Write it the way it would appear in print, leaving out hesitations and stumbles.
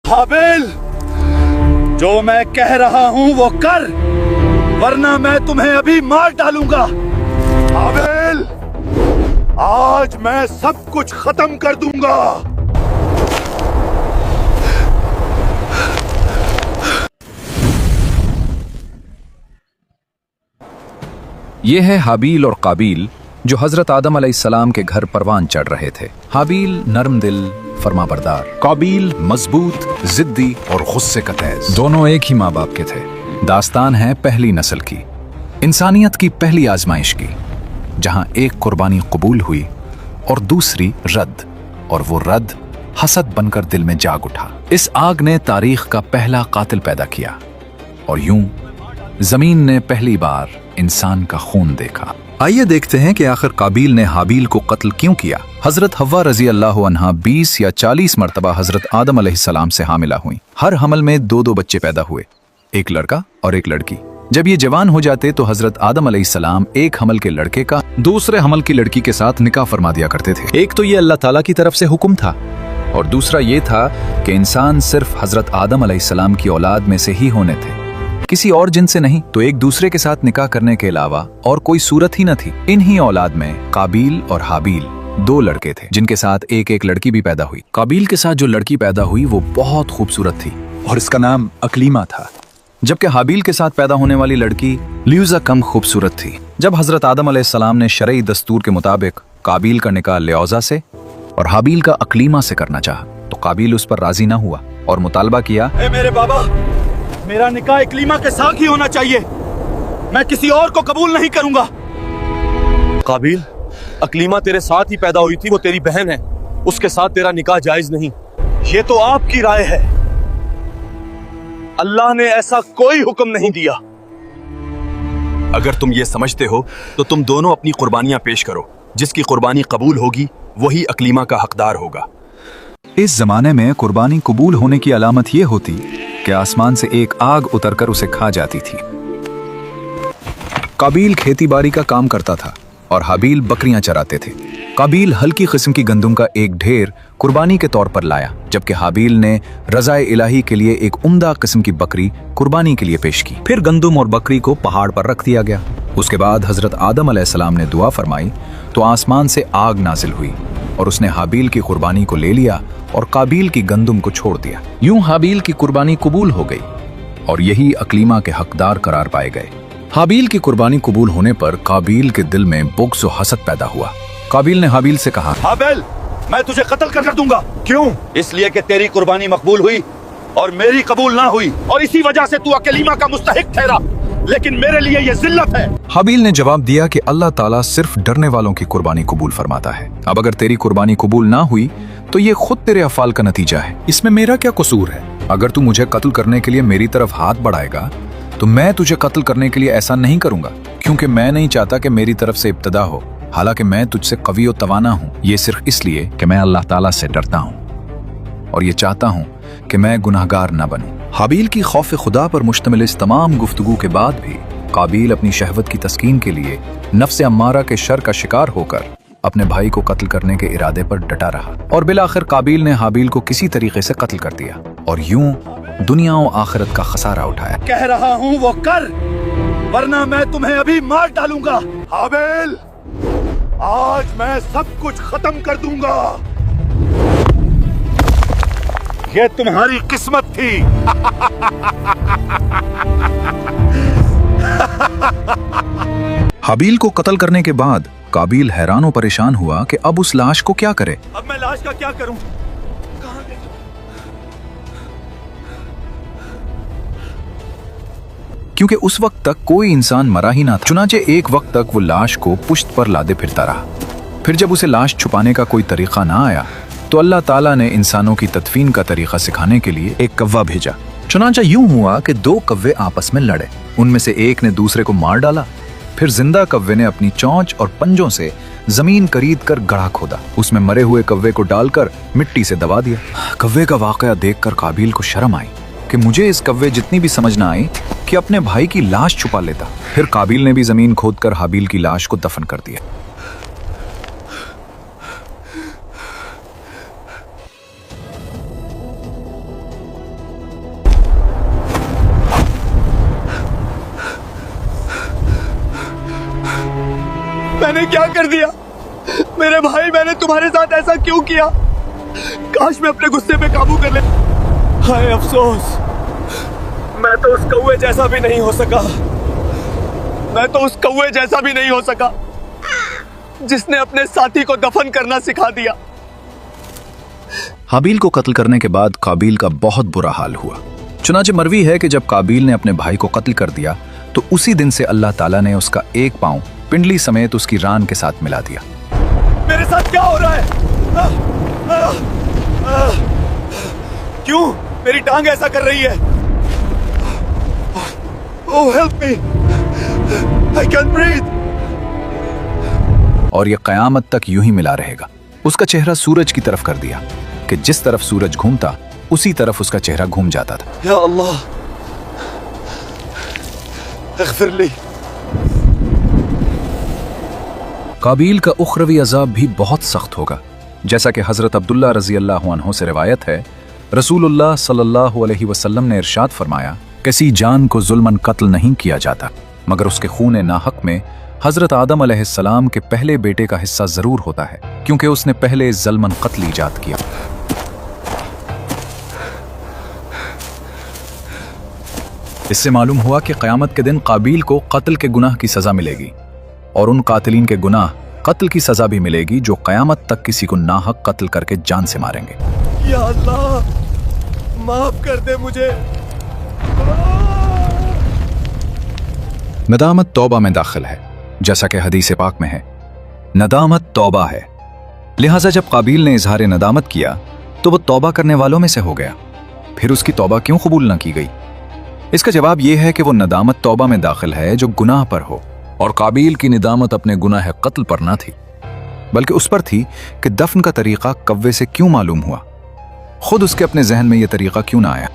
हाबिल, जो मैं कह रहा हूं वो कर, वरना मैं तुम्हें अभी मार डालूंगा। हाबिल, आज मैं सब कुछ खत्म कर दूंगा। ये है हाबील और काबील जो हजरत आदम अलैहिस्सलाम के घर परवान चढ़ रहे थे। हाबील नरम दिल फरमाबरदार, काबील मजबूत जिद्दी और गुस्से का तेज। दोनों एक ही माँ बाप के थे। दास्तान है पहली नस्ल की, इंसानियत की पहली आजमाइश की, जहां एक कुर्बानी कबूल हुई और दूसरी रद्द, और वो रद्द हसद बनकर दिल में जाग उठा। इस आग ने तारीख का पहला कातिल पैदा किया और यूं जमीन ने पहली बार इंसान का खून देखा। आइए देखते हैं कि आखिर काबील ने हाबील को कत्ल क्यों किया। हजरत हव्वा रजी अल्लाह अन्हा 20 या 40 मरतबा हजरत आदम अलैहिस्सलाम से हामिला हुई। हर हमल में 2-2 बच्चे पैदा हुए, एक लड़का और एक लड़की। जब ये जवान हो जाते तो हजरत आदम अलैहिस्सलाम एक हमल के लड़के का दूसरे हमल की लड़की के साथ निकाह फरमा दिया करते थे। एक तो ये अल्लाह ताला की तरफ से हुक्म था और दूसरा ये था कि इंसान सिर्फ हजरत आदम अलैहिस्सलाम की औलाद में से ही होने थे, किसी और जिन से नहीं। तो एक दूसरे के साथ निकाह करने के अलावा और कोई सूरत ही न थी। इन्हीं औलाद में काबील और हाबील 2 लड़के थे, जिनके साथ एक एक लड़की भी पैदा हुई। काबील के साथ जो लड़की पैदा हुई वो बहुत खूबसूरत थी और इसका नाम अकलीमा था, जबकि हाबील के साथ पैदा होने वाली लड़की ल्यूजा कम खूबसूरत थी। जब हजरत आदम अलैहिस्सलाम ने शरई दस्तूर के मुताबिक काबील का निकाह ल्यूजा से और हाबील का अकलीमा से करना चाहा तो काबील उस पर राजी न हुआ और मुतालबा किया, मेरे बाबा, मेरा निकाह इकलीमा के साथ ही होना चाहिए, मैं किसी और को कबूल नहीं करूंगा। काबील, अकलीमा तेरे साथ ही पैदा हुई थी, वो तेरी बहन है, उसके साथ तेरा निकाह जायज नहीं। ये तो आपकी राय है, अल्लाह ने ऐसा कोई हुक्म नहीं दिया। अगर तुम ये समझते हो तो तुम दोनों अपनी कुर्बानियां पेश करो, जिसकी कुर्बानी कबूल होगी वही अकलीमा का हकदार होगा। इस जमाने में कुर्बानी कबूल होने की अलामत ये होती कि आसमान से एक आग उतरकर उसे खा जाती थी। काबील खेती बाड़ी का काम करता था और हाबील बकरियां चराते थे। काबील हल्की किस्म की गंदम का एक ढेर कुर्बानी के तौर पर लाया, जबकि हाबील ने रज़ाए इलाही के लिए एक उम्दा किस्म की बकरी कुर्बानी के लिए पेश की। फिर गंदम और बकरी को पहाड़ पर रख दिया गया। उसके बाद हजरत आदम अलैहिस्सलाम ने दुआ फरमाई तो आसमान से आग नाजिल हुई और उसने हाबील की कुर्बानी को ले लिया और काबील की गंदम को छोड़ दिया। यूं हाबील की कुर्बानी कबूल हो गई और यही अकलीमा के हकदार करार पाए गए। हाबील की कुर्बानी कबूल होने पर काबील के दिल में बुग़्ज़ और हसद पैदा हुआ। काबील ने हाबील से कहा, हाबिल, मैं तुझे कत्ल कर दूंगा। क्यों? इसलिए कि तेरी कुर्बानी मकबूल हुई और मेरी कबूल ना हुई, और इसी वजह से तू अकलीमा का मुस्तहिक ठहरा, लेकिन मेरे लिए ये जिल्लत है। हाबील ने जवाब दिया कि अल्लाह ताला सिर्फ डरने वालों की कुर्बानी कबूल फरमाता है। अब अगर तेरी कुर्बानी कबूल ना हुई तो ये खुद तेरे अफ़ाल का नतीजा है, इसमें मेरा क्या कसूर है? अगर तू मुझे कत्ल करने के लिए मेरी तरफ हाथ बढ़ाएगा तो मैं तुझे कत्ल करने के लिए ऐसा नहीं करूंगा, क्योंकि मैं नहीं चाहता कि मेरी तरफ से इब्तदा हो। हालांकि मैं तुझसे कवी और तवाना हूँ, ये सिर्फ इसलिए कि मैं अल्लाह ताला से डरता हूँ और ये चाहता हूँ कि मैं गुनाहगार न बनूं। हाबील की खौफ खुदा पर मुश्तमिल इस तमाम गुफ्तगू के बाद भी काबील अपनी शहवत की तस्कीन के लिए नफ्स अम्मारा के शर का शिकार होकर अपने भाई को कत्ल करने के इरादे पर डटा रहा और बिलाखिर काबील ने हाबील को किसी तरीके से कत्ल कर दिया और यूं दुनिया और आखिरत का खसारा उठाया। कह रहा हूँ वो कर, वरना मैं तुम्हें अभी मार डालूंगा। हाबिल, आज मैं सब कुछ खत्म कर दूंगा। ये तुम्हारी किस्मत थी। हाबील को कत्ल करने के बाद काबील हैरान और परेशान हुआ कि अब उस लाश को क्या करे। अब मैं लाश का क्या करूं? कहां गई? क्योंकि उस वक्त तक कोई इंसान मरा ही ना था। चुनाचे एक वक्त तक वो लाश को पुश्त पर लादे फिरता रहा। फिर जब उसे लाश छुपाने का कोई तरीका ना आया तो अल्लाह ताला ने इंसानों की तदफीन का तरीका सिखाने के लिए एक कव्वा भेजा। चुनाचा यूं हुआ कि 2 कव्वे आपस में लड़े, उनमें से एक ने दूसरे को मार डाला। फिर जिंदा कव्वे ने अपनी चोंच और पंजों से जमीन करीद कर गड्ढा खोदा, उसमें मरे हुए कव्वे को डालकर मिट्टी से दबा दिया। कव्वे का वाकया देखकर काबील को शर्म आई कि मुझे इस कव्वे जितनी भी समझ ना आई कि अपने भाई की लाश छुपा लेता। फिर काबील ने भी जमीन खोदकर हाबील की लाश को दफन कर दिया। میں نے کیا کر دیا؟ میرے بھائی، میں نے تمہارے ساتھ ایسا کیوں کیا؟ کاش میں اپنے غصے پہ قابو کر لے. ہائے افسوس، میں تو اس کوے جیسا بھی نہیں ہو سکا. میں تو اس کوے جیسا بھی نہیں ہو سکا جس نے اپنے ساتھی کو دفن کرنا سکھا دیا. حابیل کو قتل کرنے کے بعد قابیل کا بہت برا حال ہوا. چنانچہ مروی ہے کہ جب قابیل نے اپنے بھائی کو قتل کر دیا تو اسی دن سے اللہ تعالیٰ نے اس کا ایک پاؤں پنڈلی سمیت اس کی ران کے ساتھ ملا دیا. میرے ساتھ کیا ہو رہا ہے؟ کیوں میری ٹانگ ایسا کر رہی ہے؟ Oh, help me! I can't breathe! اور یہ قیامت تک یوں ہی ملا رہے گا. اس کا چہرہ سورج کی طرف کر دیا کہ جس طرف سورج گھومتا اسی طرف اس کا چہرہ گھوم جاتا تھا. یا اللہ اغفر لی. قابیل کا اخروی عذاب بھی بہت سخت ہوگا. جیسا کہ حضرت عبداللہ رضی اللہ عنہ سے روایت ہے، رسول اللہ صلی اللہ علیہ وسلم نے ارشاد فرمایا، کسی جان کو ظلماً قتل نہیں کیا جاتا مگر اس کے خون ناحق میں حضرت آدم علیہ السلام کے پہلے بیٹے کا حصہ ضرور ہوتا ہے، کیونکہ اس نے پہلے ظلماً قتل ایجاد کیا. اس سے معلوم ہوا کہ قیامت کے دن قابیل کو قتل کے گناہ کی سزا ملے گی، اور ان قاتلین کے گناہ قتل کی سزا بھی ملے گی جو قیامت تک کسی کو ناحق قتل کر کے جان سے ماریں گے. یا اللہ معاف کر دے مجھے. ندامت توبہ میں داخل ہے، جیسا کہ حدیث پاک میں ہے، ندامت توبہ ہے. لہٰذا جب قابیل نے اظہار ندامت کیا تو وہ توبہ کرنے والوں میں سے ہو گیا. پھر اس کی توبہ کیوں قبول نہ کی گئی؟ اس کا جواب یہ ہے کہ وہ ندامت توبہ میں داخل ہے جو گناہ پر ہو، اور قابیل کی ندامت اپنے گناہ قتل پر نہ تھی بلکہ اس پر تھی کہ دفن کا طریقہ کوے سے کیوں معلوم ہوا. خود اس کے اپنے ذہن میں یہ طریقہ کیوں نہ آیا؟